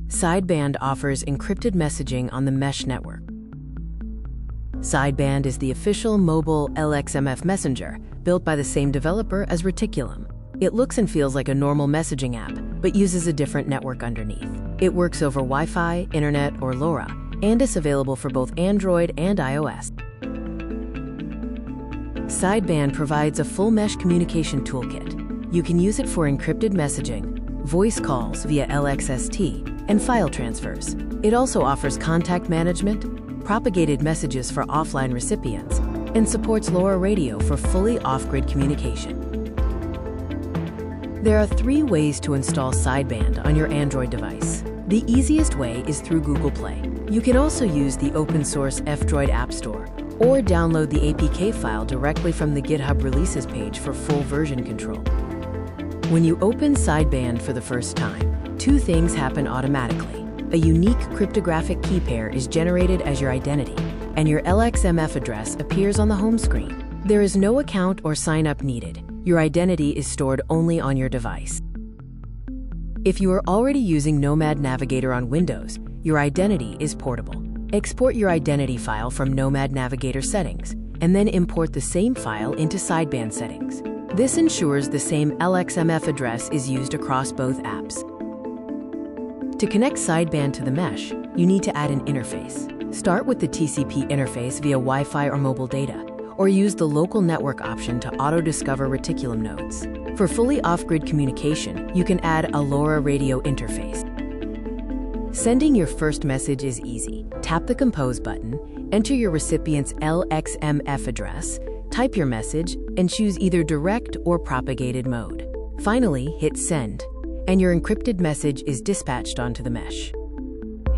Sideband offers encrypted messaging on the mesh network. Sideband is the official mobile LXMF messenger built by the same developer as Reticulum. It looks and feels like a normal messaging app, but uses a different network underneath. It works over Wi-Fi, internet, or LoRa, and is available for both Android and iOS. Sideband provides a full mesh communication toolkit. You can use it for encrypted messaging, voice calls via LXST, and file transfers. It also offers contact management, propagated messages for offline recipients, and supports LoRa radio for fully off-grid communication. There are 3 ways to install Sideband on your Android device. The easiest way is through Google Play. You can also use the open-source F-Droid App Store or download the APK file directly from the GitHub releases page for full version control. When you open Sideband for the first time, 2 things happen automatically. A unique cryptographic key pair is generated as your identity, and your LXMF address appears on the home screen. There is no account or sign-up needed. Your identity is stored only on your device. If you are already using Nomad Navigator on Windows, your identity is portable. Export your identity file from Nomad Navigator settings, and then import the same file into Sideband settings. This ensures the same LXMF address is used across both apps. To connect Sideband to the mesh, you need to add an interface. Start with the TCP interface via Wi-Fi or mobile data, or use the local network option to auto-discover Reticulum nodes. For fully off-grid communication, you can add a LoRa radio interface. Sending your first message is easy. Tap the Compose button, enter your recipient's LXMF address, type your message, and choose either direct or propagated mode. Finally, hit Send, and your encrypted message is dispatched onto the mesh.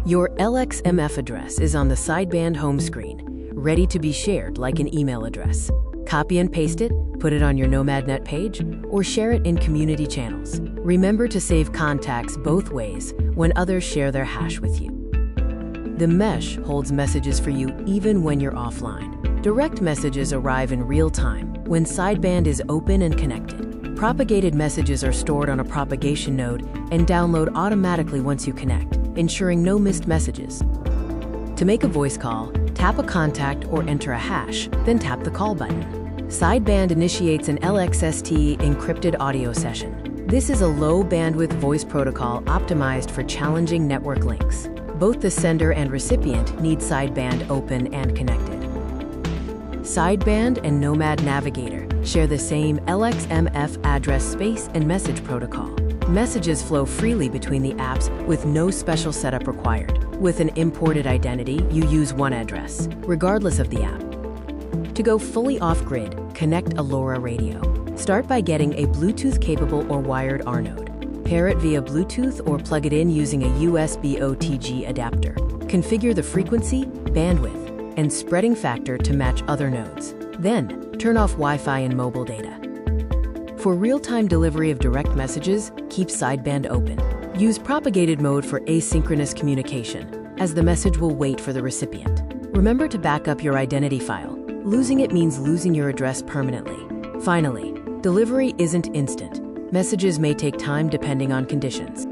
Your LXMF address is on the Sideband home screen, ready to be shared like an email address. Copy and paste it, put it on your NomadNet page, or share it in community channels. Remember to save contacts both ways when others share their hash with you. The mesh holds messages for you even when you're offline. Direct messages arrive in real time when Sideband is open and connected. Propagated messages are stored on a propagation node and download automatically once you connect, ensuring no missed messages. To make a voice call, tap a contact or enter a hash, then tap the call button. Sideband initiates an LXST encrypted audio session. This is a low-bandwidth voice protocol optimized for challenging network links. Both the sender and recipient need Sideband open and connected. Sideband and Nomad Navigator share the same LXMF address space and message protocol. Messages flow freely between the apps with no special setup required. With an imported identity, you use one address, regardless of the app. To go fully off-grid, connect a LoRa radio. Start by getting a Bluetooth-capable or wired R node. Pair it via Bluetooth or plug it in using a USB OTG adapter. Configure the frequency, bandwidth, and spreading factor to match other nodes. Then, turn off Wi-Fi and mobile data. For real-time delivery of direct messages, keep Sideband open. Use propagated mode for asynchronous communication, as the message will wait for the recipient. Remember to back up your identity file. Losing it means losing your address permanently. Finally, delivery isn't instant. Messages may take time depending on conditions.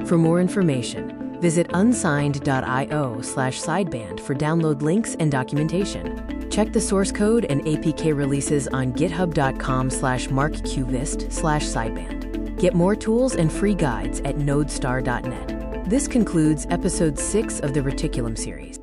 For more information, visit unsigned.io/sideband for download links and documentation. Check the source code and APK releases on github.com/markqvist/sideband. Get more tools and free guides at nodestar.net. This concludes episode 6 of the Reticulum series.